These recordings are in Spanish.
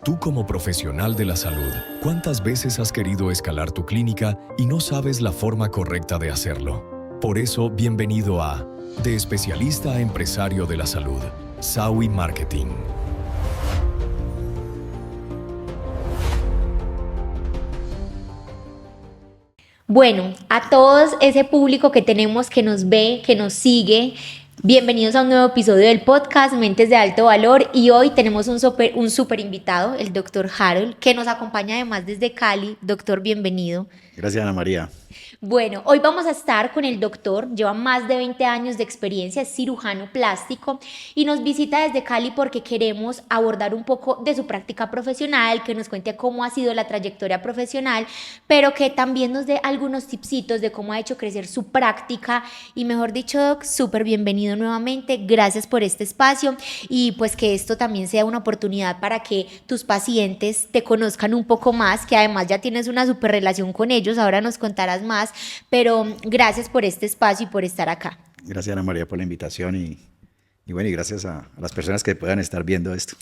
Tú como profesional de la salud, ¿cuántas veces has querido escalar tu clínica y no sabes la forma correcta de hacerlo? Por eso, bienvenido a De Especialista a Empresario de la Salud, SAWI Marketing. Bueno, a todos ese público que tenemos que nos ve, que nos sigue, bienvenidos a un nuevo episodio del podcast Mentes de Alto Valor, y hoy tenemos un super invitado, el doctor Harold, que nos acompaña además desde Cali. Doctor, bienvenido. Gracias, Ana María. Bueno, hoy vamos a estar con el doctor, lleva más de 20 años de experiencia, es cirujano plástico y nos visita desde Cali porque queremos abordar un poco de su práctica profesional, que nos cuente cómo ha sido la trayectoria profesional, pero que también nos dé algunos tipsitos de cómo ha hecho crecer su práctica. Y mejor dicho, doc, súper bienvenido nuevamente, gracias por este espacio, y pues que esto también sea una oportunidad para que tus pacientes te conozcan un poco más, que además ya tienes una súper relación con ellos, ahora nos contarás más, pero gracias por este espacio y por estar acá. Gracias, Ana María, por la invitación y bueno, y gracias a las personas que puedan estar viendo esto.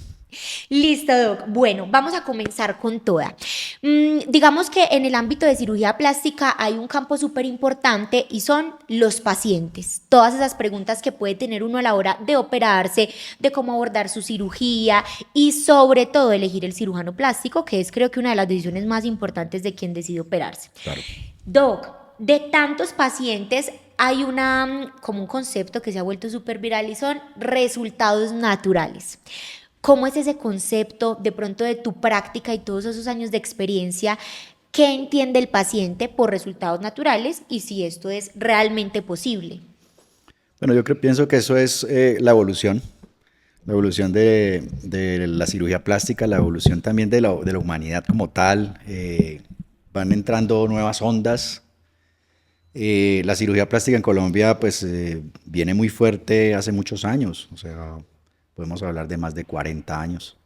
Listo, doc. Bueno, vamos a comenzar con toda. Digamos que en el ámbito de cirugía plástica hay un campo súper importante y son los pacientes. Todas esas preguntas que puede tener uno a la hora de operarse, de cómo abordar su cirugía y sobre todo elegir el cirujano plástico, que es creo que una de las decisiones más importantes de quien decide operarse. Claro. Doc, de tantos pacientes hay como un concepto que se ha vuelto súper viral y son resultados naturales. ¿Cómo es ese concepto de pronto de tu práctica y todos esos años de experiencia? ¿Qué entiende el paciente por resultados naturales y si esto es realmente posible? Bueno, pienso que eso es la evolución de la cirugía plástica, la evolución también de la humanidad como tal. Van entrando nuevas ondas. La cirugía plástica en Colombia pues viene muy fuerte hace muchos años, o sea, podemos hablar de más de 40 años.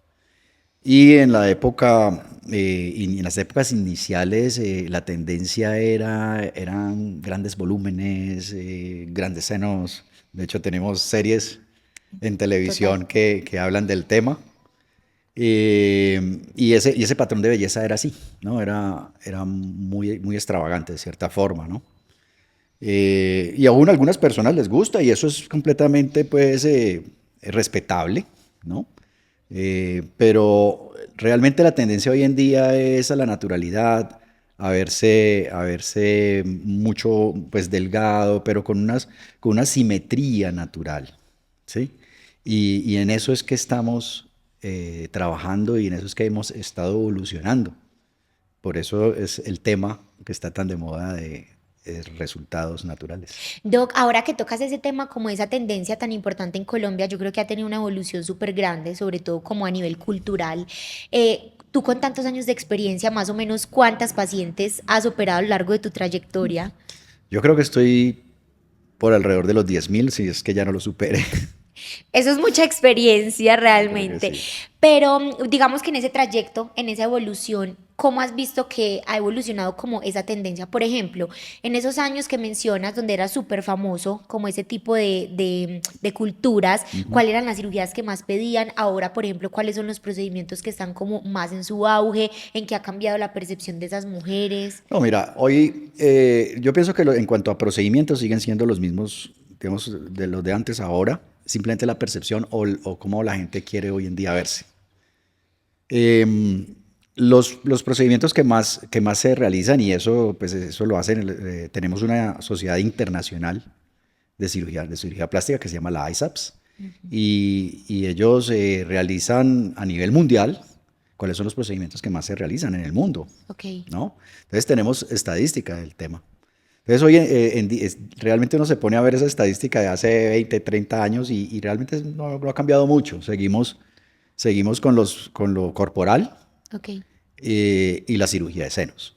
Y en la época, en las épocas iniciales, la tendencia eran grandes volúmenes, grandes senos. De hecho, tenemos series en televisión Total. que hablan del tema. Y ese patrón de belleza era así, ¿no? Era muy, muy extravagante de cierta forma, ¿no? Y aún a algunas personas les gusta y eso es completamente, pues, respetable, ¿no? Pero realmente la tendencia hoy en día es a la naturalidad, a verse mucho, pues, delgado, pero con una simetría natural, ¿sí? Y en eso es que estamos trabajando y en eso es que hemos estado evolucionando. Por eso es el tema que está tan de moda de resultados naturales. Doc, ahora que tocas ese tema, como esa tendencia tan importante en Colombia, yo creo que ha tenido una evolución súper grande, sobre todo como a nivel cultural. Tú con tantos años de experiencia, más o menos, ¿cuántas pacientes has operado a lo largo de tu trayectoria? Yo creo que estoy por alrededor de los 10.000, si es que ya no lo supere. Eso es mucha experiencia Yo creo que realmente, sí. pero digamos que en ese trayecto, en esa evolución, ¿cómo has visto que ha evolucionado como esa tendencia? Por ejemplo, en esos años que mencionas, donde era súper famoso como ese tipo de culturas, Ujú. ¿cuáles eran las cirugías que más pedían? Ahora, por ejemplo, ¿cuáles son los procedimientos que están como más en su auge? ¿En qué ha cambiado la percepción de esas mujeres? No, mira, hoy yo pienso que en cuanto a procedimientos siguen siendo los mismos, digamos, de los de antes ahora, simplemente la percepción o cómo la gente quiere hoy en día verse. Eh, los procedimientos que más se realizan, y eso, pues eso lo hacen, tenemos una sociedad internacional de cirugía plástica que se llama la ISAPS, y ellos realizan a nivel mundial cuáles son los procedimientos que más se realizan en el mundo, Ok. ¿no? Entonces tenemos estadística del tema. Entonces hoy realmente uno se pone a ver esa estadística de hace 20, 30 años y realmente no ha cambiado mucho. Seguimos con lo corporal Ok. y la cirugía de senos.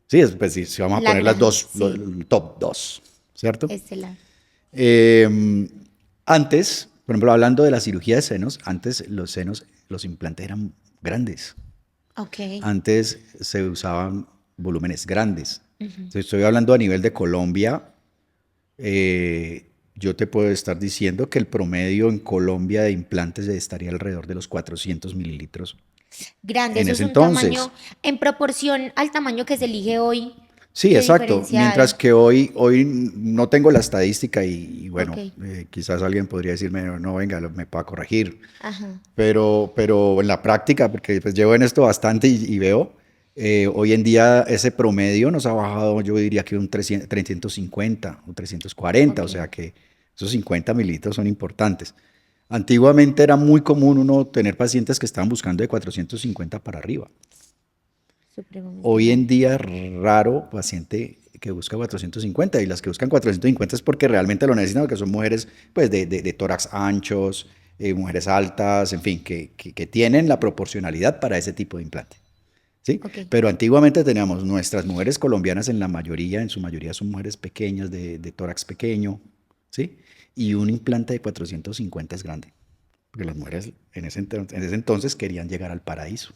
Sí, pues, si vamos a La poner las gran, dos, sí, el top dos, ¿cierto? estelar. Eh, Antes, por ejemplo, hablando de la cirugía de senos, antes los senos, los implantes eran grandes. Ok. Antes se usaban volúmenes grandes. Ujú. Si estoy hablando a nivel de Colombia, yo te puedo estar diciendo que el promedio en Colombia de implantes estaría alrededor de los 400 mililitros Grande, en eso es ese un entonces. tamaño en proporción al tamaño que se elige hoy. Sí, ¿Qué exacto. diferencia Mientras hay? que hoy no tengo la estadística y Ok, bueno, quizás alguien podría decirme, no, venga, me pueda corregir. ajá, Pero en la práctica, porque pues llevo en esto bastante y veo, hoy en día ese promedio nos ha bajado, yo diría que un 350 o 340, o ok, sea que esos 50 mililitros son importantes. Antiguamente era muy común uno tener pacientes que estaban buscando de 450 para arriba. supremamente Hoy en grande. día es raro paciente que busca 450 y las que buscan 450 es porque realmente lo necesitan, porque son mujeres pues, de tórax anchos, mujeres altas, en fin, que tienen la proporcionalidad para ese tipo de implante. ¿Sí? Ok, Pero antiguamente teníamos nuestras mujeres colombianas en la mayoría, en su mayoría son mujeres pequeñas, de tórax pequeño, ¿sí? Y un implante de 450 es grande, porque las mujeres en ese entonces querían llegar al paraíso.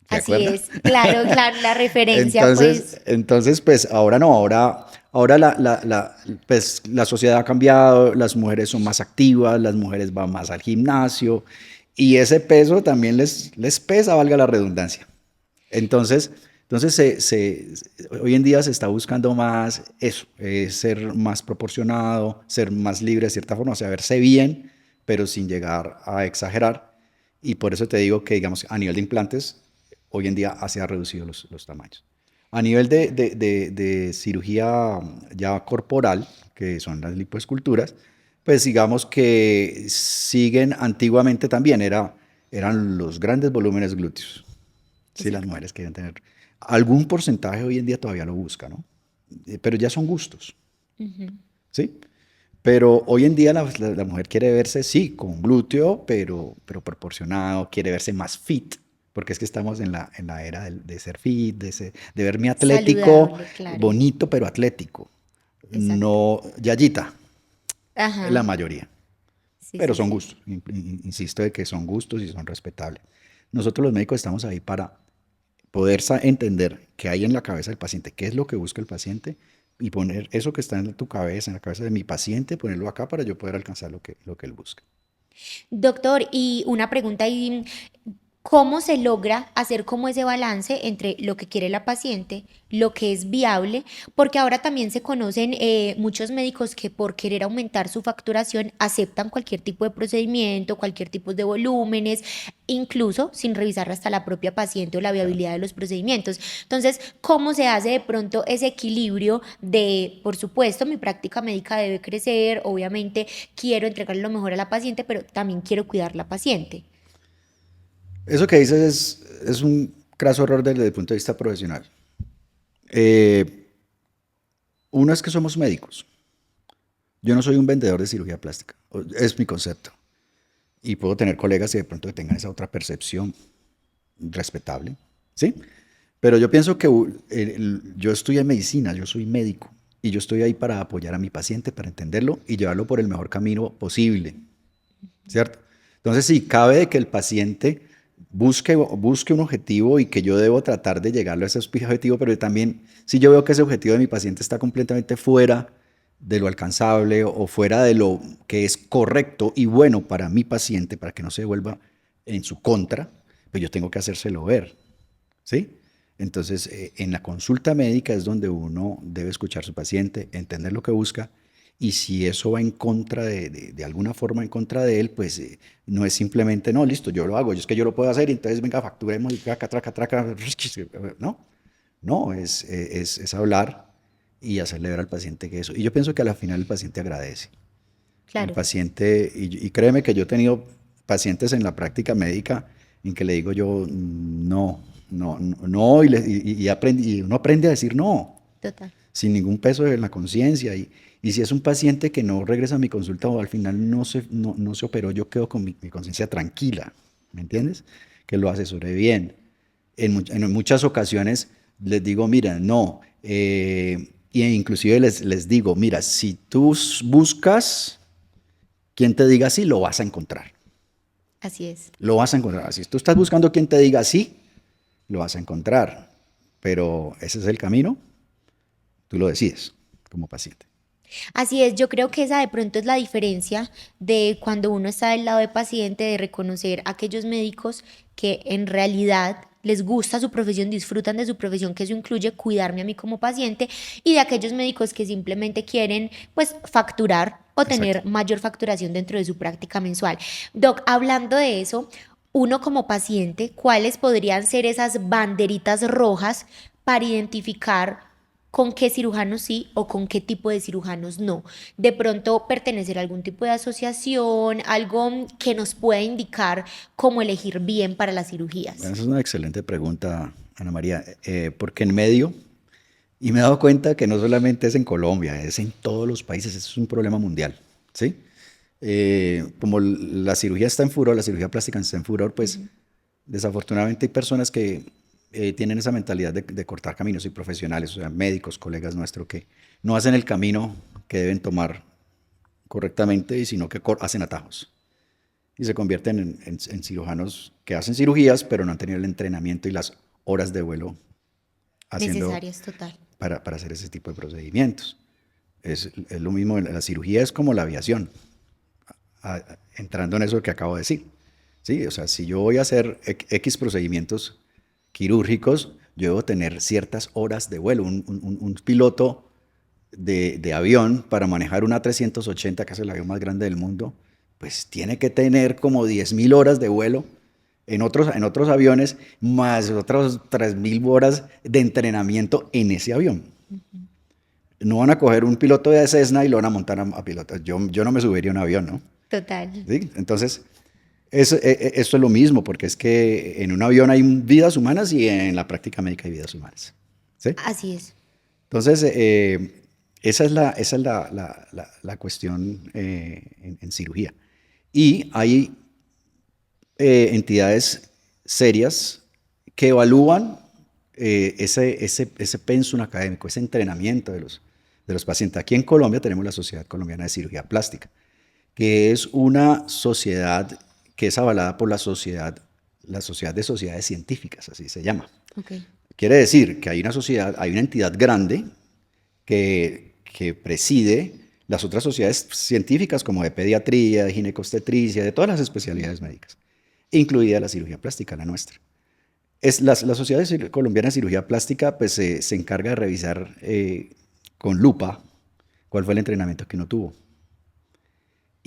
¿Se así acuerda? es, claro, claro, la referencia, Entonces, pues, entonces, pues ahora no, ahora pues, la sociedad ha cambiado, las mujeres son más activas, las mujeres van más al gimnasio y ese peso también les pesa, valga la redundancia. Entonces hoy en día se está buscando más eso, ser más proporcionado, ser más libre de cierta forma, o sea, verse bien, pero sin llegar a exagerar. Y por eso te digo que, digamos, a nivel de implantes, hoy en día se han reducido los tamaños. A nivel de cirugía ya corporal, que son las lipoesculturas, pues digamos que siguen antiguamente también, eran los grandes volúmenes glúteos. Sí, las exacto. mujeres quieren tener. Algún porcentaje hoy en día todavía lo busca, ¿no? Pero ya son gustos, Ujú. ¿sí? Pero hoy en día la mujer quiere verse, sí, con glúteo, pero proporcionado, quiere verse más fit, porque es que estamos en la era de ser fit, de verme atlético, Saludable, claro, bonito, pero atlético. exacto. No, yayita, la Ajá, mayoría. sí, Pero sí, son sí. gustos, insisto de que son gustos y son respetables. Nosotros los médicos estamos ahí para poder entender qué hay en la cabeza del paciente, qué es lo que busca el paciente y poner eso que está en tu cabeza, en la cabeza de mi paciente, ponerlo acá para yo poder alcanzar lo que él busca. Doctor, y una pregunta ahí, ¿cómo se logra hacer como ese balance entre lo que quiere la paciente, lo que es viable? Porque ahora también se conocen muchos médicos que por querer aumentar su facturación aceptan cualquier tipo de procedimiento, cualquier tipo de volúmenes, incluso sin revisar hasta la propia paciente o la Claro. viabilidad de los procedimientos. Entonces, ¿cómo se hace de pronto ese equilibrio de, por supuesto, mi práctica médica debe crecer, obviamente quiero entregarle lo mejor a la paciente, pero también quiero cuidar la paciente? Eso que dices es un craso error desde el punto de vista profesional. Eh, Uno es que somos médicos. Yo no soy un vendedor de cirugía plástica. Es mi concepto. Y puedo tener colegas que de pronto tengan esa otra percepción respetable. ¿Sí? Pero yo pienso que yo estudié medicina, yo soy médico y yo estoy ahí para apoyar a mi paciente, para entenderlo y llevarlo por el mejor camino posible, ¿cierto? Entonces, sí, cabe de que el paciente busque un objetivo y que yo debo tratar de llegarlo a ese objetivo, pero también si yo veo que ese objetivo de mi paciente está completamente fuera de lo alcanzable o fuera de lo que es correcto y bueno para mi paciente, para que no se vuelva en su contra, pues yo tengo que hacérselo ver. ¿Sí? Entonces, en la consulta médica es donde uno debe escuchar a su paciente, entender lo que busca y si eso va en contra de alguna forma en contra de él, pues no es simplemente, no, listo, yo lo hago, yo es que yo lo puedo hacer y entonces venga, facturemos y traca, traca, traca, no, no, es hablar y hacerle ver al paciente que eso. Y yo pienso que al final el paciente agradece. El Claro, paciente, y créeme que yo he tenido pacientes en la práctica médica en que le digo yo, no, no, no, no, y uno aprende a decir no, total. sin ningún peso en la conciencia. Y si es un paciente que no regresa a mi consulta o al final no se operó, yo quedo con mi conciencia tranquila, ¿me entiendes? Que lo asesoré bien. En muchas ocasiones les digo, mira, no, y inclusive les digo, mira, si tú buscas quien te diga sí, lo vas a encontrar. Así es. Lo vas a encontrar. Si tú estás buscando quien te diga sí, lo vas a encontrar. Pero ese es el camino, tú lo decides como paciente. Así es, yo creo que esa de pronto es la diferencia de cuando uno está del lado del paciente, de reconocer a aquellos médicos que en realidad les gusta su profesión, disfrutan de su profesión, que eso incluye cuidarme a mí como paciente, y de aquellos médicos que simplemente quieren pues facturar o Exacto. tener mayor facturación dentro de su práctica mensual. Doc, hablando de eso, uno como paciente, ¿cuáles podrían ser esas banderitas rojas para identificar con qué cirujanos sí o con qué tipo de cirujanos no? De pronto pertenecer a algún tipo de asociación, algo que nos pueda indicar cómo elegir bien para las Bueno, cirugías. esa es una excelente pregunta, Ana María, porque en medio, y me he dado cuenta que no solamente es en Colombia, es en todos los países, es un problema mundial, ¿sí? Como la cirugía está en furor, la cirugía plástica está en furor, pues desafortunadamente hay personas que tienen esa mentalidad de cortar caminos y profesionales, o sea, médicos, colegas nuestros que no hacen el camino que deben tomar correctamente, y sino que hacen atajos y se convierten en cirujanos que hacen cirugías, pero no han tenido el entrenamiento y las horas de vuelo haciendo Necesarias, total. para hacer ese tipo de procedimientos. Es lo mismo, la cirugía es como la aviación, entrando en eso que acabo de decir. ¿Sí? O sea, si yo voy a hacer X procedimientos quirúrgicos, yo debo tener ciertas horas de vuelo. Un piloto de avión para manejar una 380, que es el avión más grande del mundo, pues tiene que tener como 10.000 horas de vuelo en otros aviones, más otras 3.000 horas de entrenamiento en ese avión. No van a coger un piloto de Cessna y lo van a montar a pilotos. Yo no me subiría a un avión, ¿no? Total. ¿Sí? Entonces, esto es lo mismo, porque es que en un avión hay vidas humanas y en la práctica médica hay vidas humanas. ¿Sí? Así es. Entonces, esa es la cuestión en cirugía. Y hay entidades serias que evalúan ese pensum académico, ese entrenamiento de los pacientes. Aquí en Colombia tenemos la Sociedad Colombiana de Cirugía Plástica, que es una sociedad que es avalada por la Sociedad de Sociedades Científicas, así se llama. Ok. Quiere decir que hay una sociedad, hay una entidad grande que preside las otras sociedades científicas como de pediatría, de ginecobstetricia, de todas las especialidades médicas, incluida la cirugía plástica, la nuestra. La Sociedad Colombiana de Cirugía Plástica pues, se encarga de revisar con lupa cuál fue el entrenamiento que uno tuvo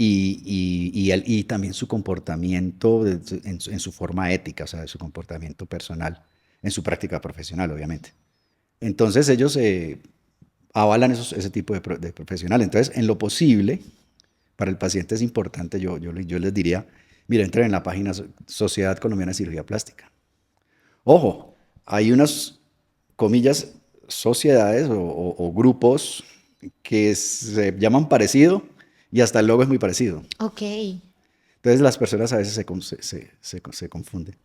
y también su comportamiento en su forma ética, o sea, su comportamiento personal, en su práctica profesional, obviamente. Entonces ellos avalan ese tipo de profesional. Entonces, en lo posible, para el paciente es importante, yo les diría, mira, entren en la página Sociedad Colombiana de Cirugía Plástica. Ojo, hay unas, comillas, sociedades o grupos que se llaman parecido y hasta el logo es muy parecido. Ok. Entonces las personas a veces se confunden.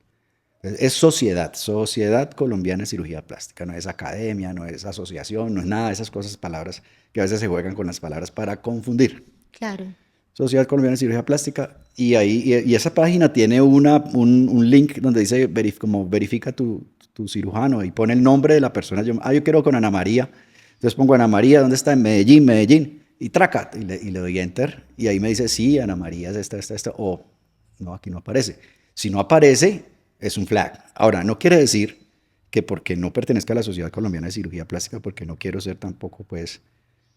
Es Sociedad Colombiana de Cirugía Plástica, no es academia, no es asociación, no es nada de esas cosas, palabras que a veces se juegan con las palabras para confundir. Claro. Sociedad Colombiana de Cirugía Plástica, y esa página tiene un link donde dice como verifica tu cirujano y pone el nombre de la persona. Yo quiero con Ana María, entonces pongo Ana María, ¿dónde está? En Medellín, y traca, y le doy enter, y ahí me dice, sí, Ana María es esta, o no, aquí no aparece. Si no aparece, es un flag. Ahora, no quiere decir que porque no pertenezca a la Sociedad Colombiana de Cirugía Plástica, porque no quiero ser tampoco, pues,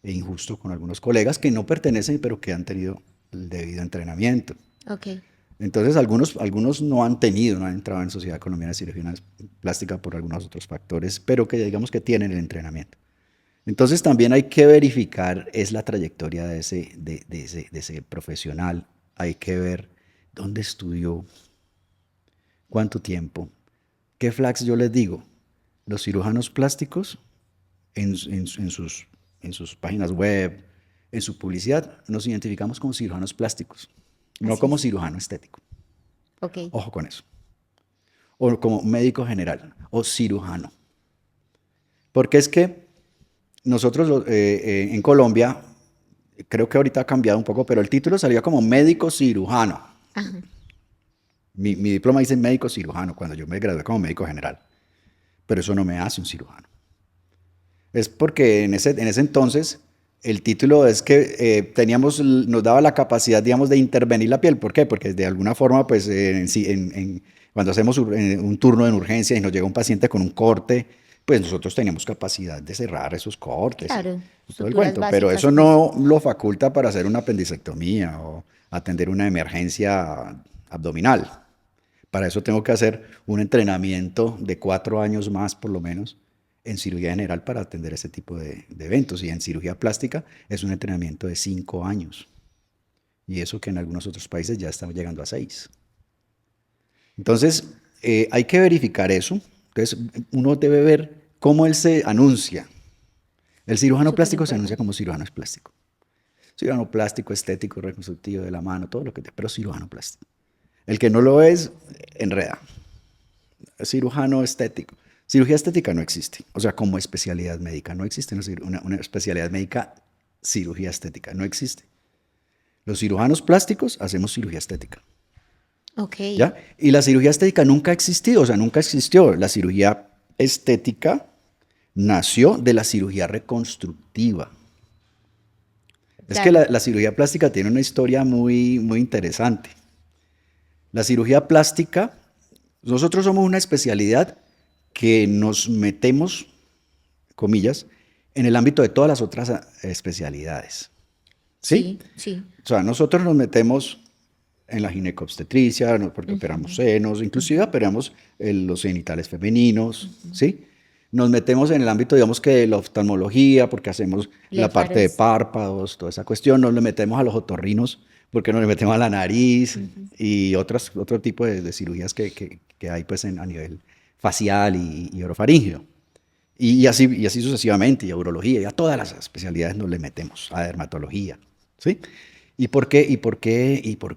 injusto con algunos colegas que no pertenecen, pero que han tenido el debido entrenamiento. Ok. Entonces, algunos no han entrado en Sociedad Colombiana de Cirugía Plástica por algunos otros factores, pero que digamos que tienen el entrenamiento. Entonces, también hay que verificar es la trayectoria de ese profesional. Hay que ver dónde estudió, cuánto tiempo, qué flags yo les digo. Los cirujanos plásticos en sus páginas web, en su publicidad, nos identificamos como cirujanos plásticos, no Así como es. cirujano estético. Ok. Ojo con eso. O como médico general o cirujano. Porque es que nosotros en Colombia, creo que ahorita ha cambiado un poco, pero el título salía como médico cirujano. Ajá. Mi diploma dice médico cirujano cuando yo me gradué como médico general. Pero eso no me hace un cirujano. Es porque en ese entonces El título es que nos daba la capacidad, digamos, de intervenir la piel. ¿Por qué? Porque de alguna forma, pues, cuando hacemos un turno en urgencia y nos llega un paciente con un corte, pues nosotros teníamos capacidad de cerrar esos cortes Claro, y todo el suturas cuento. Pero básicas, eso pues. no lo faculta para hacer una apendicectomía o atender una emergencia abdominal. Para eso tengo que hacer un entrenamiento de 4 años más, por lo menos, en cirugía general para atender ese tipo de eventos. Y en cirugía plástica es un entrenamiento de 5 años. Y eso que en algunos otros países ya estamos llegando a 6. Entonces, hay que verificar eso. Entonces, uno debe ver cómo él se anuncia. El cirujano Súper plástico se anuncia importante. como cirujano plástico. Cirujano plástico, estético, reconstructivo de la mano, todo lo que te, pero cirujano plástico. El que no lo es, enreda. Cirujano estético. Cirugía estética no existe. O sea, como especialidad médica, no existe una especialidad médica, cirugía estética, no existe. Los cirujanos plásticos hacemos cirugía estética. Ok, ¿Ya? Y la cirugía estética nunca ha existido, o sea, nunca existió. La cirugía estética nació de la cirugía reconstructiva. Es que claro. la cirugía plástica tiene una historia muy, muy interesante. La cirugía plástica, nosotros somos una especialidad que nos metemos, comillas, en el ámbito de todas las otras especialidades. ¿Sí? Sí, sí. O sea, nosotros nos metemos en la ginecobstetricia, porque operamos Ujú, senos, inclusive ujú, operamos los genitales femeninos, ujú. ¿sí? Nos metemos en el ámbito, digamos que de la oftalmología, porque hacemos la parte de Blefaros. párpados, toda esa cuestión. Nos le metemos a los otorrinos, porque nos le metemos a la nariz Ujú. y otro tipo de cirugías que hay pues a nivel facial y orofaríngeo. Y así sucesivamente, y a urología, y a todas las especialidades nos le metemos, a dermatología, ¿sí? ¿Y por qué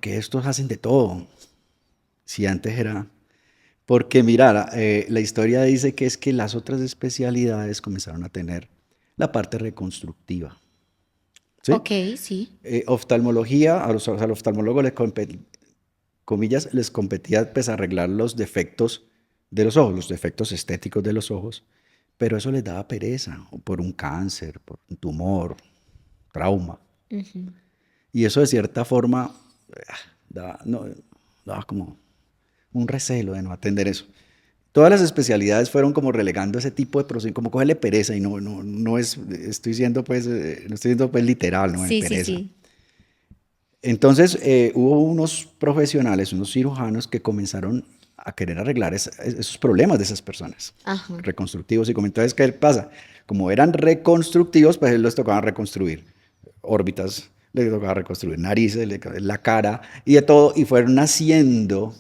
estos hacen de todo? Si antes era... Porque mira, la historia dice que es que las otras especialidades comenzaron a tener la parte reconstructiva, ¿sí? Ok, sí. Oftalmología, al oftalmólogo comillas, les competía pues arreglar los defectos de los ojos, los defectos estéticos de los ojos, pero eso les daba pereza, o por un cáncer, por un tumor, trauma. Ujú. Y eso de cierta forma daba como un recelo de no atender eso. Todas las especialidades fueron como relegando ese tipo de proceso, como cogerle pereza, y no no estoy siendo pues literal, no es Sí, sí, pereza. sí. Entonces hubo unos profesionales, unos cirujanos que comenzaron a querer arreglar esos problemas de esas personas Ajá. reconstructivos. Y como entonces, ¿qué pasa? Como eran reconstructivos, pues les tocaba reconstruir órbitas, les tocaba reconstruir narices, la cara y de todo. Y fueron haciendo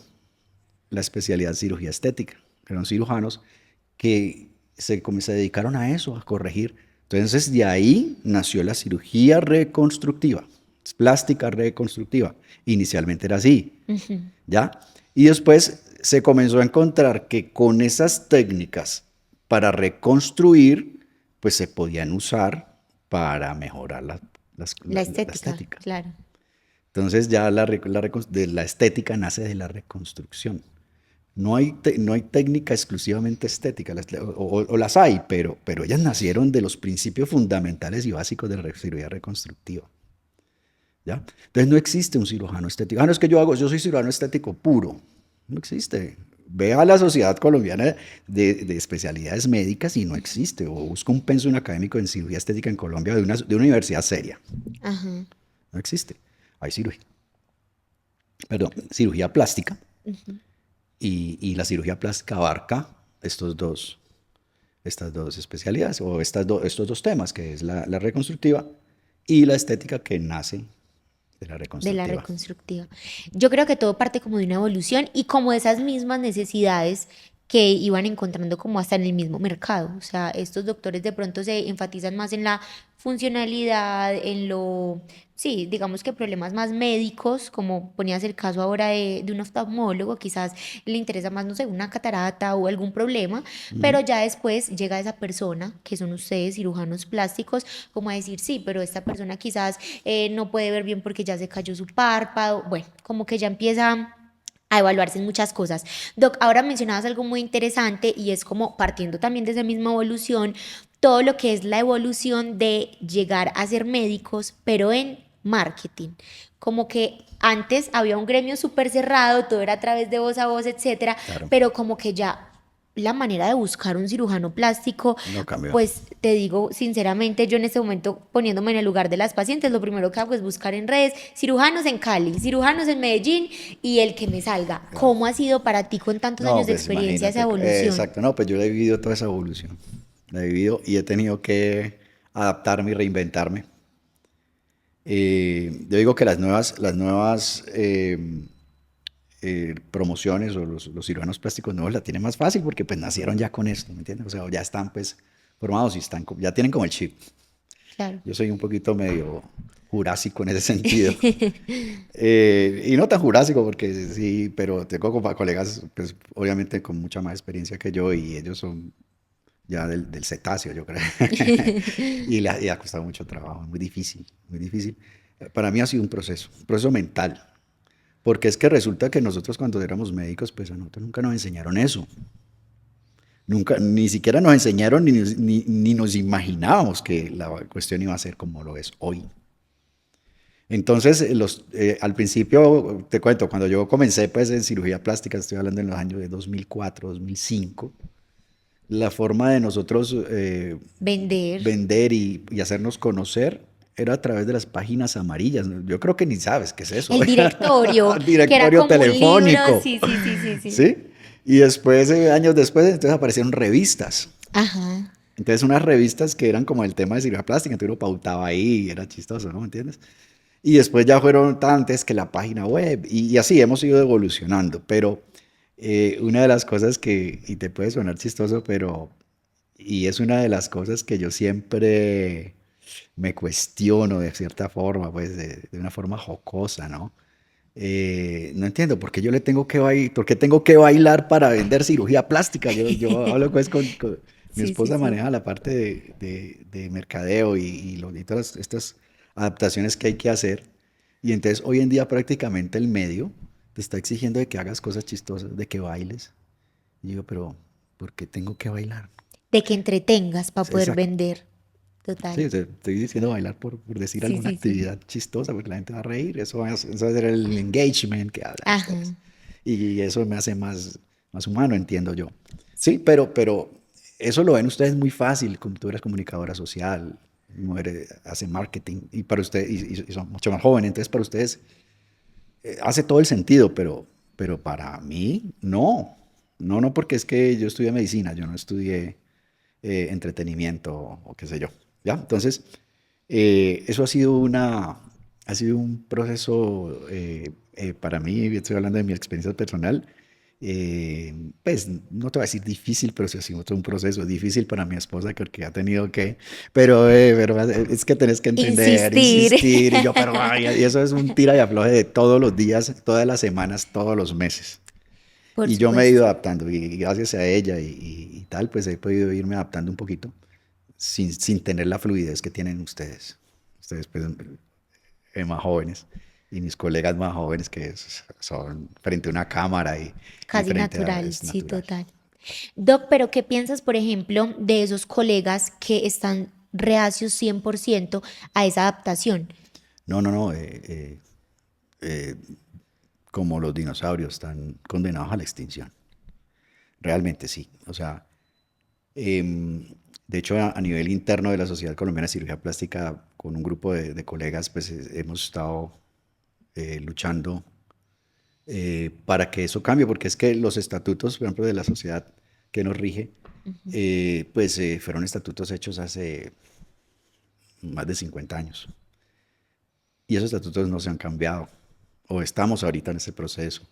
la especialidad cirugía estética. Eran cirujanos que se dedicaron a eso, a corregir. Entonces, de ahí nació la cirugía reconstructiva, plástica reconstructiva. Inicialmente era así, Ujú. ¿ya? Y después se comenzó a encontrar que con esas técnicas para reconstruir, pues se podían usar para mejorar La la estética, estética. claro. Entonces ya la estética nace de la reconstrucción. No hay técnica exclusivamente estética, o las hay, pero ellas nacieron de los principios fundamentales y básicos de la cirugía reconstructiva. ¿Ya? Entonces no existe un cirujano estético. Ah, no es que yo soy cirujano estético puro. No existe. Ve a la Sociedad Colombiana de Especialidades Médicas y no existe. O busca un pensum académico en cirugía estética en Colombia de una universidad seria. Ajá. No existe. Hay cirugía plástica, Ujú. y la cirugía plástica abarca estas dos especialidades o estos dos temas, que es la reconstructiva y la estética que nace de la De la reconstructiva. reconstructiva. Yo creo que todo parte como de una evolución y como de esas mismas necesidades que iban encontrando como hasta en el mismo mercado. O sea, estos doctores de pronto se enfatizan más en la funcionalidad, en lo, sí, digamos que problemas más médicos, como ponías el caso ahora de un oftalmólogo, quizás le interesa más, no sé, una catarata o algún problema, pero ya después llega esa persona, que son ustedes, cirujanos plásticos, como a decir, sí, pero esta persona quizás no puede ver bien porque ya se cayó su párpado, bueno, como que ya empieza a evaluarse en muchas cosas. Doc, ahora mencionabas algo muy interesante y es como partiendo también de esa misma evolución, todo lo que es la evolución de llegar a ser médicos, pero en marketing. Como que antes había un gremio súper cerrado, todo era a través de voz a voz, etcétera, Claro, pero como que ya la manera de buscar un cirujano plástico, no cambió. pues te digo sinceramente, yo en este momento poniéndome en el lugar de las pacientes, lo primero que hago es buscar en redes cirujanos en Cali, cirujanos en Medellín y el que me salga. ¿Cómo ha sido para ti con tantos No, años de pues experiencia esa imagínate. evolución? Exacto, no, pues yo he vivido toda esa evolución. La he vivido y he tenido que adaptarme y reinventarme. Yo digo que las nuevas promociones o los cirujanos plásticos nuevos la tienen más fácil porque pues nacieron ya con esto, ¿me entiendes? O sea, ya están pues formados y ya tienen como el chip. Claro. Yo soy un poquito medio jurásico en ese sentido. Y no tan jurásico porque sí, pero tengo colegas pues obviamente con mucha más experiencia que yo y ellos son ya del cetáceo, yo creo. Y ha costado mucho trabajo, muy difícil, muy difícil. Para mí ha sido un proceso mental. Porque es que resulta que nosotros cuando éramos médicos, pues a nosotros nunca nos enseñaron eso. Nunca, ni siquiera nos enseñaron ni nos imaginábamos que la cuestión iba a ser como lo es hoy. Entonces, al principio, te cuento, cuando yo comencé pues en cirugía plástica, estoy hablando en los años de 2004, 2005, la forma de nosotros Vender. vender y hacernos conocer era a través de las páginas amarillas. Yo creo que ni sabes qué es eso. El directorio, El que era directorio como un libro, telefónico. sí, sí, sí, sí, sí. ¿Sí? Y después, años después, entonces aparecieron revistas. Ajá. Entonces, unas revistas que eran como el tema de cirugía plástica, entonces uno pautaba ahí y era chistoso, ¿no? ¿Me entiendes? Y después ya fueron tantas que la página web, y así hemos ido evolucionando. Pero una de las cosas y te puede sonar chistoso, y es una de las cosas que yo siempre me cuestiono de cierta forma, pues de una forma jocosa, ¿no? No entiendo por qué yo le tengo que bailar, por qué tengo que bailar para vender cirugía plástica. Yo hablo pues con mi Sí, sí, esposa sí. maneja la parte de mercadeo y todas estas adaptaciones que hay que hacer. Y entonces hoy en día prácticamente el medio te está exigiendo de que hagas cosas chistosas, de que bailes. Y digo, pero ¿por qué tengo que bailar? De que entretengas para poder Exacto. vender. Total. Sí, te estoy diciendo bailar por decir Sí, alguna sí, sí. actividad chistosa, porque la gente va a reír, eso va a ser el engagement que hablan Ajá. ustedes. Y eso me hace más humano, entiendo yo. Sí, pero eso lo ven ustedes muy fácil, como tú eres comunicadora social, mi mujer hace marketing, y para ustedes, y son mucho más jóvenes, entonces para ustedes hace todo el sentido, pero para mí no. No, porque es que yo estudié medicina, yo no estudié entretenimiento o qué sé yo. ¿Ya? Entonces, eso ha sido un proceso para mí, estoy hablando de mi experiencia personal, pues no te voy a decir difícil, pero sí ha sido todo un proceso difícil para mi esposa porque ha tenido pero es que tenés que entender, Insistir. insistir, y yo, pero ay, y eso es un tira y afloje de todos los días, todas las semanas, todos los meses. Por Y yo me he ido supuesto. adaptando y gracias a ella y tal, pues he podido irme adaptando un poquito sin tener la fluidez que tienen ustedes. Ustedes pues más jóvenes y mis colegas más jóvenes son frente a una cámara y Casi frente a natural, es sí, natural. total. Doc, pero ¿qué piensas, por ejemplo, de esos colegas que están reacios 100% a esa adaptación? No, eh, como los dinosaurios están condenados a la extinción. Realmente sí. O sea, de hecho a nivel interno de la Sociedad Colombiana de Cirugía Plástica, con un grupo de colegas, pues hemos estado luchando para que eso cambie, porque es que los estatutos, por ejemplo, de la sociedad que nos rige, pues fueron estatutos hechos hace más de 50 años. Y esos estatutos no se han cambiado, o estamos ahorita en ese proceso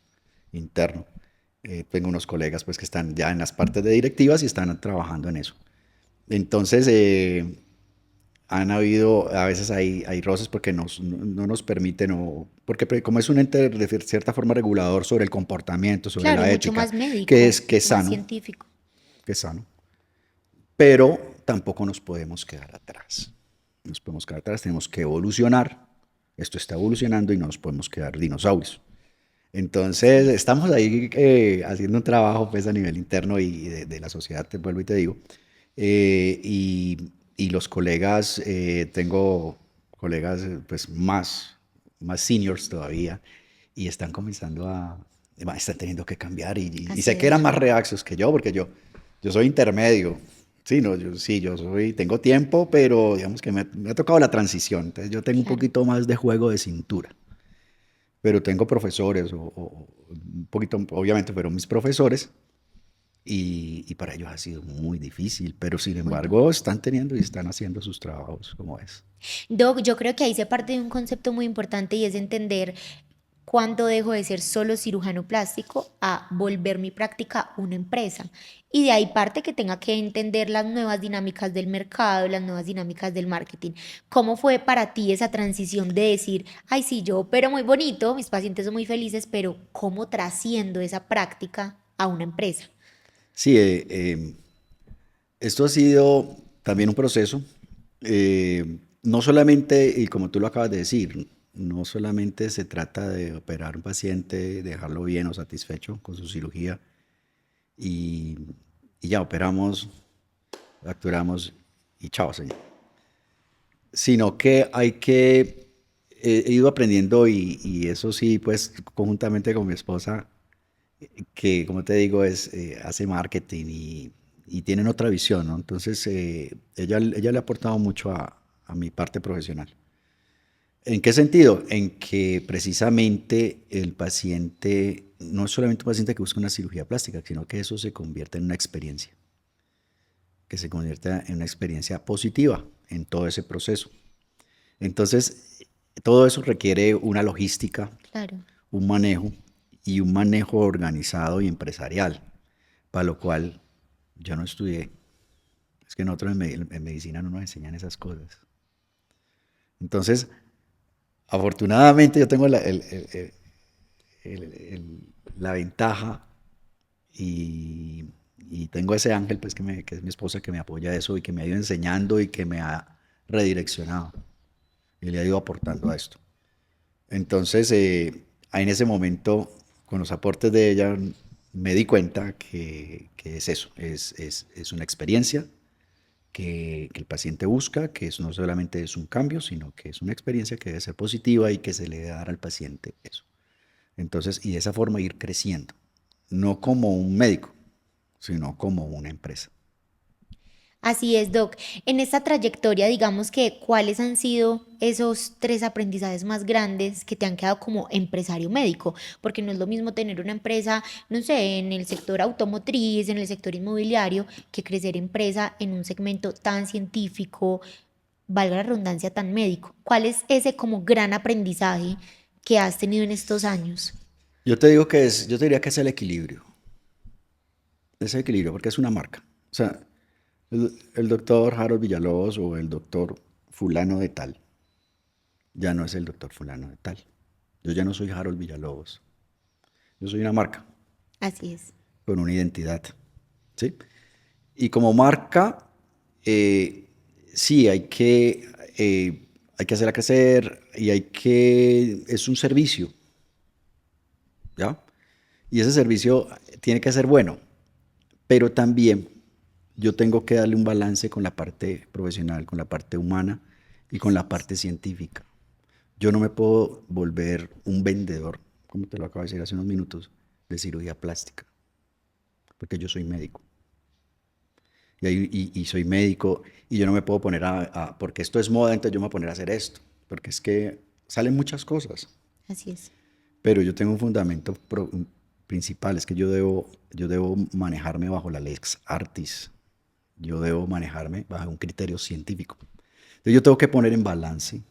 interno. Tengo unos colegas pues que están ya en las partes de directivas y están trabajando en eso. Entonces, han habido, a veces hay roces porque no nos permiten, porque como es un ente de cierta forma regulador sobre el comportamiento, sobre Claro, y la mucho ética, más médico, que es más sano, científico. que es sano, pero tampoco nos podemos quedar atrás. Nos podemos quedar atrás, tenemos que evolucionar. Esto está evolucionando y no nos podemos quedar dinosaurios. Entonces, Sí. estamos ahí haciendo un trabajo pues, a nivel interno y de la sociedad, te vuelvo y te digo. Y los colegas, tengo colegas pues más seniors todavía y están comenzando están teniendo que cambiar y Así sé que es. eran más reacios que yo porque yo soy intermedio. Sí, no, tengo tiempo, pero digamos que me ha tocado la transición. Entonces yo tengo un Claro. poquito más de juego de cintura, pero tengo profesores o un poquito, obviamente, pero mis profesores y para ellos ha sido muy difícil, pero sin Bueno. embargo están teniendo y están haciendo sus trabajos como es. Doc, yo creo que ahí se parte de un concepto muy importante y es entender cuándo dejo de ser solo cirujano plástico a volver mi práctica una empresa. Y de ahí parte que tenga que entender las nuevas dinámicas del mercado, las nuevas dinámicas del marketing. ¿Cómo fue para ti esa transición de decir, ay, sí, yo opero muy bonito, mis pacientes son muy felices, pero cómo trasciendo esa práctica a una empresa? Sí, esto ha sido también un proceso, no solamente, y como tú lo acabas de decir, no solamente se trata de operar un paciente, dejarlo bien o satisfecho con su cirugía y, y ya operamos, facturamos y chao, señor. Sino que he ido aprendiendo y eso sí, pues conjuntamente con mi esposa, que como te digo, hace marketing y tienen otra visión, ¿no? Entonces, ella le ha aportado mucho a mi parte profesional. ¿En qué sentido? En que precisamente el paciente no es solamente un paciente que busca una cirugía plástica, sino que eso se convierte en una experiencia, que se convierta en una experiencia positiva en todo ese proceso. Entonces, todo eso requiere una logística, Claro. un manejo y un manejo organizado y empresarial, para lo cual yo no estudié. Es que nosotros en medicina no nos enseñan esas cosas. Entonces, afortunadamente yo tengo la ventaja y, y tengo ese ángel, pues, que es mi esposa, que me apoya eso y que me ha ido enseñando y que me ha redireccionado y le ha ido aportando a esto. Entonces, en ese momento, con los aportes de ella, me di cuenta que es eso, es una experiencia que el paciente busca, que eso no solamente es un cambio, sino que es una experiencia que debe ser positiva y que se le debe dar al paciente eso. Entonces, y de esa forma ir creciendo, no como un médico, sino como una empresa. Así es, Doc. En esta trayectoria, digamos que, ¿cuáles han sido esos tres aprendizajes más grandes que te han quedado como empresario médico? Porque no es lo mismo tener una empresa, no sé, en el sector automotriz, en el sector inmobiliario, que crecer empresa en un segmento tan científico, valga la redundancia, tan médico. ¿Cuál es ese como gran aprendizaje que has tenido en estos años? Yo te diría que es el equilibrio, porque es una marca. O sea, el doctor Harold Villalobos o el doctor fulano de tal, ya no es el doctor fulano de tal. Yo ya no soy Harold Villalobos. Yo soy una marca Así es. con una identidad, ¿sí? Y como marca, eh, sí, hay que hacerla crecer y es un servicio, ¿ya? Y ese servicio tiene que ser bueno, pero también yo tengo que darle un balance con la parte profesional, con la parte humana y con Así la es. parte científica. Yo no me puedo volver un vendedor, como te lo acabo de decir hace unos minutos, de cirugía plástica, porque yo soy médico. Y soy médico y yo no me puedo poner porque esto es moda, entonces yo me voy a poner a hacer esto, porque es que salen muchas cosas, Así es. pero yo tengo un fundamento principal, es que yo debo manejarme bajo la lex artis, yo debo manejarme bajo un criterio científico. Entonces yo tengo que poner en balance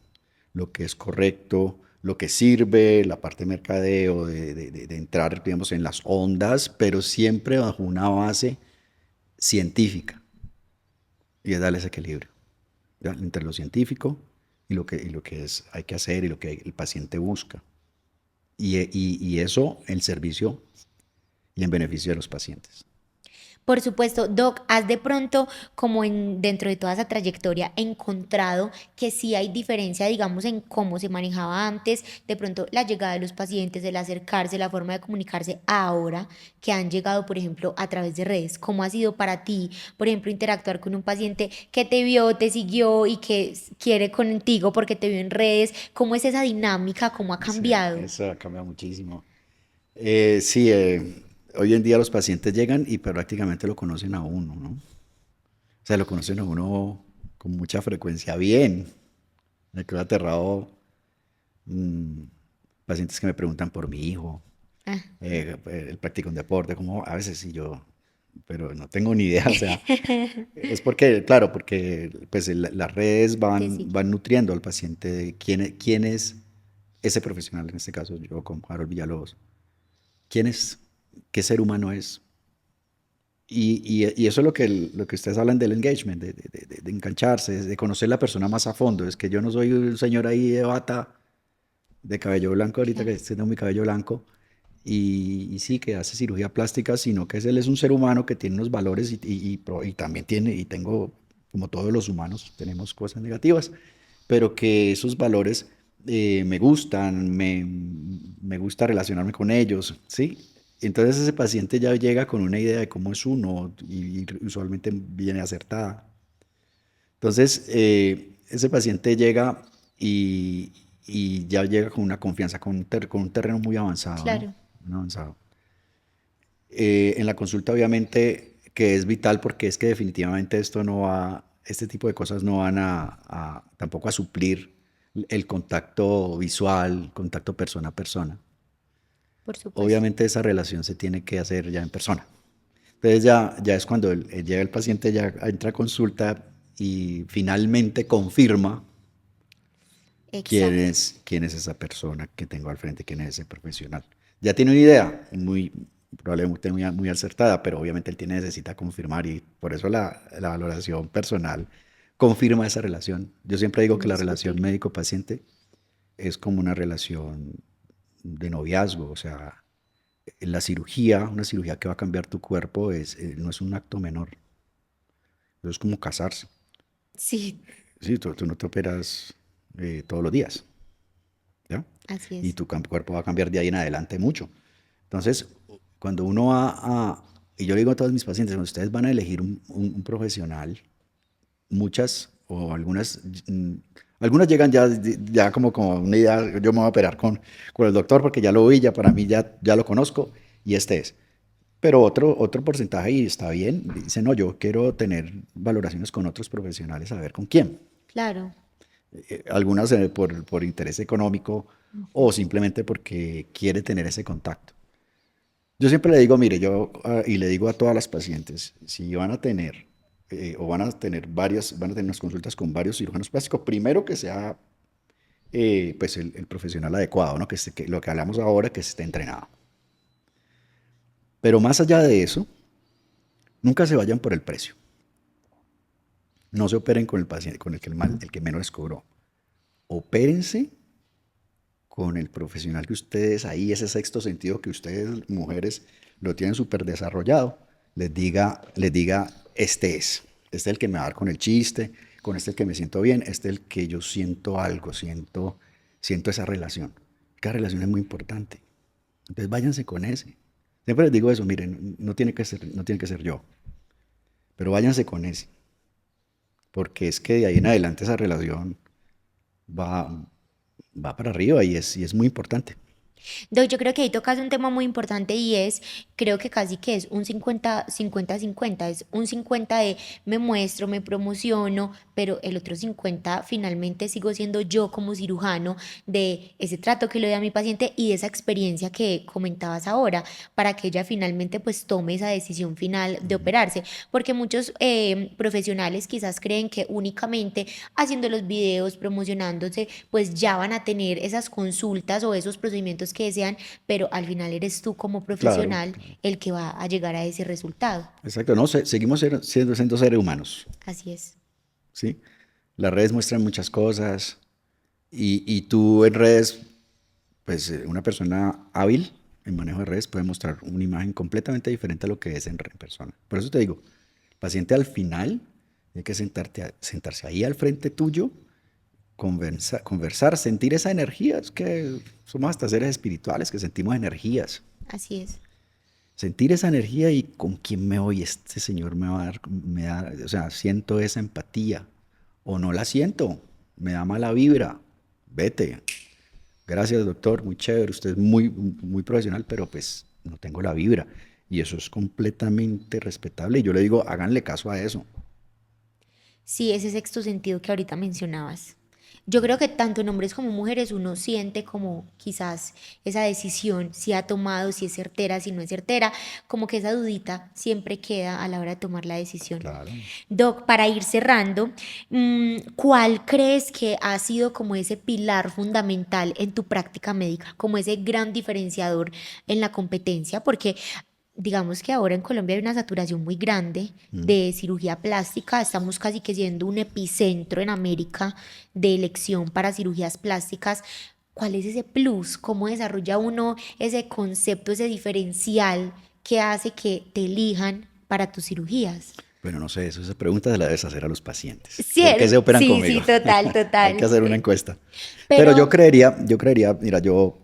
lo que es correcto, lo que sirve, la parte de mercadeo, de entrar, digamos, en las ondas, pero siempre bajo una base científica y es darle ese equilibrio, ¿ya? Entre lo científico y lo que hay que hacer y lo que el paciente busca. Y eso, el servicio y en beneficio de los pacientes. Por supuesto, Doc, ¿has de pronto, como dentro de toda esa trayectoria, encontrado que sí hay diferencia, digamos, en cómo se manejaba antes, de pronto la llegada de los pacientes, el acercarse, la forma de comunicarse ahora que han llegado, por ejemplo, a través de redes? ¿Cómo ha sido para ti, por ejemplo, interactuar con un paciente que te vio, te siguió y que quiere contigo porque te vio en redes? ¿Cómo es esa dinámica? ¿Cómo ha Sí, cambiado? eso ha cambiado muchísimo. Sí, hoy en día los pacientes llegan y prácticamente lo conocen a uno, ¿no? O sea, lo conocen a uno con mucha frecuencia bien. Me quedo aterrado. mm, Pacientes que me preguntan por mi hijo, Ah. él practica un deporte, como a veces sí yo, pero no tengo ni idea, o sea, es porque, claro, porque pues las redes Te van, sigue. van nutriendo al paciente de quién es ese profesional, en este caso yo con Harold Villalobos, quién es, qué ser humano es. Y eso es lo que ustedes hablan del engagement, de engancharse, de conocer la persona más a fondo. Es que yo no soy un señor ahí de bata, de cabello blanco, ahorita Claro. que tengo mi cabello blanco, y sí, que hace cirugía plástica, sino que él es un ser humano que tiene unos valores y también tiene, y tengo, como todos los humanos, tenemos cosas negativas, pero que esos valores me gustan, me gusta relacionarme con ellos, ¿sí? Entonces ese paciente ya llega con una idea de cómo es uno y usualmente viene acertada. Entonces, ese paciente llega y, y ya llega con una confianza, con un terreno muy avanzado, ¿no? Claro. Muy avanzado. En la consulta, obviamente, que es vital porque es que definitivamente esto no va, este tipo de cosas no van tampoco a suplir el contacto visual, contacto persona a persona. Por supuesto. Obviamente esa relación se tiene que hacer ya en persona. Entonces ya es cuando llega el paciente, ya entra a consulta y finalmente confirma Exacto. quién es esa persona que tengo al frente, quién es ese profesional. Ya tiene una idea, probablemente muy acertada, pero obviamente él necesita confirmar y por eso la valoración personal confirma esa relación. Yo siempre digo que la relación Indiscutible. médico-paciente es como una relación de noviazgo, o sea, la cirugía, una cirugía que va a cambiar tu cuerpo, no es un acto menor, es como casarse. Sí, Sí, tú no te operas todos los días, ¿ya? así Y es. tu cuerpo va a cambiar de ahí en adelante mucho. Entonces, cuando uno y yo le digo a todos mis pacientes, cuando ustedes van a elegir un profesional, muchas o algunas llegan ya como una idea, yo me voy a operar con el doctor porque ya lo vi, ya para mí ya lo conozco y este es. Pero otro porcentaje, y está bien, dice, no, yo quiero tener valoraciones con otros profesionales, a ver con quién. Claro. Algunas por interés económico o simplemente porque quiere tener ese contacto. Yo siempre le digo, mire, y le digo a todas las pacientes, si van a tener o van a tener unas consultas con varios cirujanos plásticos, primero que sea pues el profesional adecuado, ¿no? Que lo que hablamos ahora, que esté entrenado. Pero más allá de eso, nunca se vayan por el precio. No se operen con el paciente, con el que menos les cobró. Opérense con el profesional que ustedes ahí, ese sexto sentido que ustedes, mujeres, lo tienen súper desarrollado, les diga, este es el que me va a dar con el chiste, con este el que me siento bien, este es el que yo siento algo, siento esa relación. Cada relación es muy importante. Entonces váyanse con ese. Siempre les digo eso, miren, no tiene que ser yo, pero váyanse con ese, porque es que de ahí en adelante esa relación va, va para arriba y es muy importante. Yo creo que ahí tocas un tema muy importante y es, creo que casi que es un 50-50-50, es un 50 de me muestro, me promociono, pero el otro 50 finalmente sigo siendo yo como cirujano de ese trato que le doy a mi paciente y de esa experiencia que comentabas ahora, para que ella finalmente pues tome esa decisión final de operarse, porque muchos profesionales quizás creen que únicamente haciendo los videos, promocionándose, pues ya van a tener esas consultas o esos procedimientos que desean, pero al final eres tú como Claro, profesional claro. el que va a llegar a ese resultado. Exacto, no, seguimos siendo seres humanos, Así es. ¿sí? Las redes muestran muchas cosas y tú en redes, pues una persona hábil, en manejo de redes puede mostrar una imagen completamente diferente a lo que es en persona. Por eso te digo, el paciente al final tiene que sentarse ahí al frente tuyo, conversar, sentir esa energía. Es que somos hasta seres espirituales que sentimos energías. Así es. Sentir esa energía y con quién me voy, este señor me va a dar, o sea, siento esa empatía o no la siento, me da mala vibra, vete. Gracias, doctor, muy chévere, usted es muy profesional, pero pues no tengo la vibra. Y eso es completamente respetable. Y yo le digo, háganle caso a eso. Sí, ese sexto sentido que ahorita mencionabas. Yo creo que tanto en hombres como mujeres uno siente como quizás esa decisión, si ha tomado, si es certera, si no es certera, como que esa dudita siempre queda a la hora de tomar la decisión. Claro. Doc, para ir cerrando, ¿cuál crees que ha sido como ese pilar fundamental en tu práctica médica, como ese gran diferenciador en la competencia? Porque digamos que ahora en Colombia hay una saturación muy grande de cirugía plástica, estamos casi que siendo un epicentro en América de elección para cirugías plásticas. ¿Cuál es ese plus? ¿Cómo desarrolla uno ese concepto, ese diferencial que hace que te elijan para tus cirugías? Bueno, no sé, esa pregunta se la debes hacer a los pacientes. ¿Por qué ¿Cierto? se operan Sí, conmigo? sí, total, Hay que hacer una total. encuesta. Pero Pero yo creería, mira, yo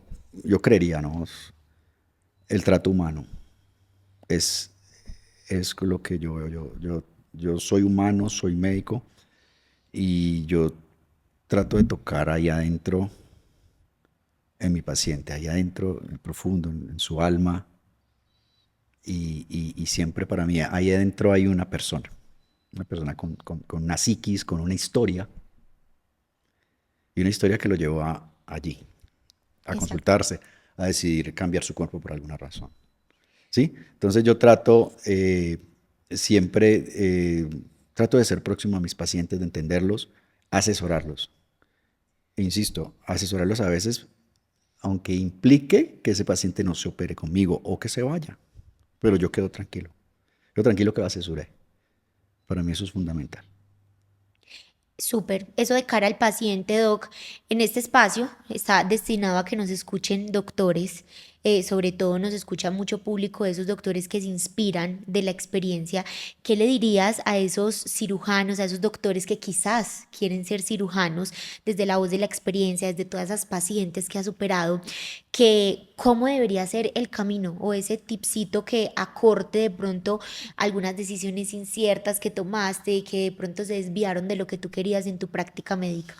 creería, ¿no? El trato humano es, es lo que yo veo. Yo soy humano, soy médico y yo trato de tocar ahí adentro en mi paciente, ahí adentro, en profundo, en su alma. Y siempre para mí, ahí adentro hay una persona con una psiquis, con una historia, y una historia que lo llevó allí, a exacto. consultarse, a decidir cambiar su cuerpo por alguna razón. ¿Sí? Entonces yo trato siempre, trato de ser próximo a mis pacientes, de entenderlos, asesorarlos. E insisto, asesorarlos a veces, aunque implique que ese paciente no se opere conmigo o que se vaya, pero yo quedo tranquilo. Yo tranquilo que lo asesoré. Para mí eso es fundamental. Súper. Eso de cara al paciente, Doc, en este espacio está destinado a que nos escuchen doctores, sobre todo nos escucha mucho público de esos doctores que se inspiran de la experiencia. ¿Qué le dirías a esos cirujanos, a esos doctores que quizás quieren ser cirujanos desde la voz de la experiencia, desde todas esas pacientes que ha superado, que cómo debería ser el camino o ese tipcito que acorte de pronto algunas decisiones inciertas que tomaste, que de pronto se desviaron de lo que tú querías en tu práctica médica?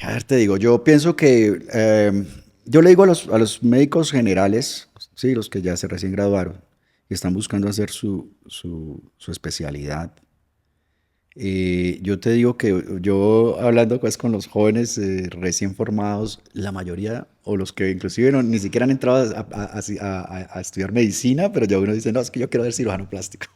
A ver, te digo, yo pienso que yo le digo a los médicos generales, sí, los que ya se recién graduaron y están buscando hacer su especialidad. Yo te digo que yo hablando pues con los jóvenes recién formados, la mayoría o los que inclusive ni siquiera han entrado a estudiar medicina, pero ya uno dice, no, es que yo quiero ser cirujano plástico.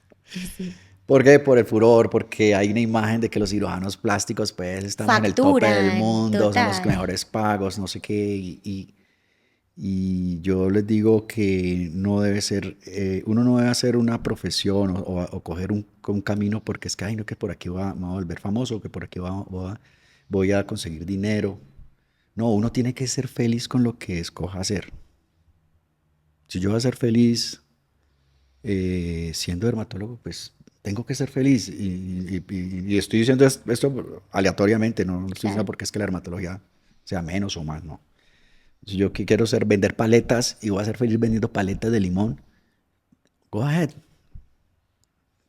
Sí. ¿Por qué? Por el furor, porque hay una imagen de que los cirujanos plásticos pues están en el tope del Facturan, mundo, son los total. mejores pagos, no sé qué, y yo les digo que no debe ser, uno no debe hacer una profesión o coger un camino porque es que, ay, no, que por aquí me voy a volver famoso, que por aquí voy a conseguir dinero. No, uno tiene que ser feliz con lo que escoja hacer. Si yo voy a ser feliz siendo dermatólogo, pues tengo que ser feliz. Y estoy diciendo esto aleatoriamente, no lo estoy diciendo Claro. porque es que la dermatología sea menos o más, no. Si yo quiero vender paletas y voy a ser feliz vendiendo paletas de limón, go ahead.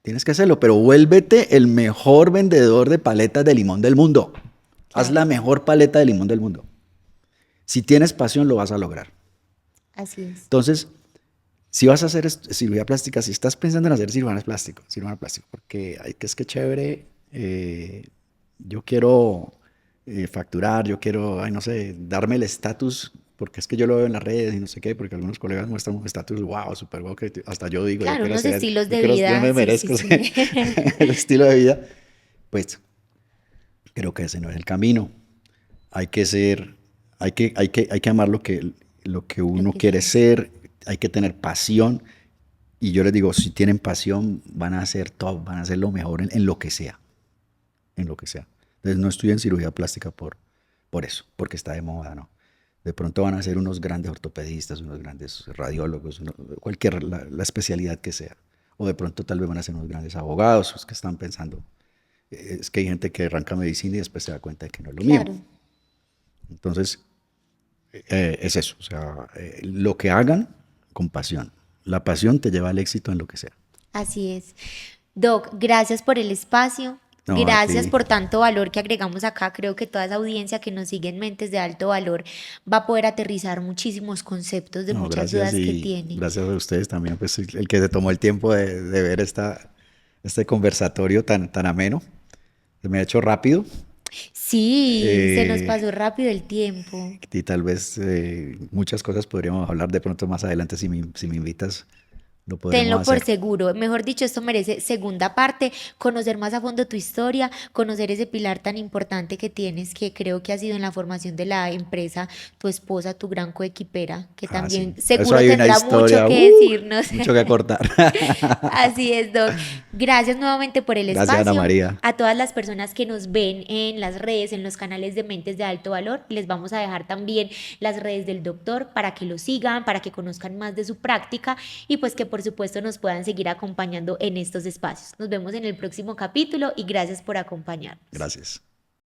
Tienes que hacerlo, pero vuélvete el mejor vendedor de paletas de limón del mundo. Haz Claro, la mejor paleta de limón del mundo. Si tienes pasión, lo vas a lograr. así es. Entonces, si vas a hacer cirugía plástica, si estás pensando en hacer cirujano plástico, porque ay, que es que chévere, yo quiero facturar, yo quiero, ay, no sé, darme el estatus, porque es que yo lo veo en las redes y no sé qué, porque algunos colegas muestran un estatus, wow, súper wow, que hasta yo digo, Claro, unos estilos de yo vida, me sí, sí, merezco sí. el estilo de vida. Pues creo que ese no es el camino. Hay que ser, hay que amar lo que Lo uno que se quiere hace. ser, hay que tener pasión. Y yo les digo, si tienen pasión, van a hacer top, van a hacer lo mejor en lo que sea, en lo que sea. Entonces no estudian cirugía plástica por eso, porque está de moda, ¿no? De pronto van a ser unos grandes ortopedistas, unos grandes radiólogos, la especialidad que sea. O de pronto tal vez van a ser unos grandes abogados, los que están pensando. Es que hay gente que arranca medicina y después se da cuenta de que no es lo Claro. mío. Entonces, es eso. O sea, lo que hagan con pasión. La pasión te lleva al éxito en lo que sea. Así es. Doc, gracias por el espacio. No, a Gracias ti. por tanto valor que agregamos acá. Creo que toda esa audiencia que nos sigue en Mentes de Alto Valor va a poder aterrizar muchísimos conceptos de No, muchas gracias dudas que y tiene. gracias a ustedes también, pues el que se tomó el tiempo de ver este conversatorio tan ameno. Se me ha hecho rápido Sí, se nos eh, pasó rápido el tiempo. y tal vez muchas cosas podríamos hablar de pronto más adelante si me invitas, lo podremos Tenlo por hacer. seguro. Mejor dicho, esto merece segunda parte, conocer más a fondo tu historia, conocer ese pilar tan importante que tienes, que creo que ha sido en la formación de la empresa, tu esposa, tu gran coequipera, que Ah, sí. también Eso seguro hay una tendrá mucho historia, que decirnos. mucho que cortar. Así es, Doc. Gracias nuevamente por el Gracias, Ana espacio. María. A todas las personas que nos ven en las redes, en los canales de Mentes de Alto Valor, les vamos a dejar también las redes del doctor para que lo sigan, para que conozcan más de su práctica y pues que por supuesto nos puedan seguir acompañando en estos espacios. Nos vemos en el próximo capítulo y gracias por acompañarnos. Gracias.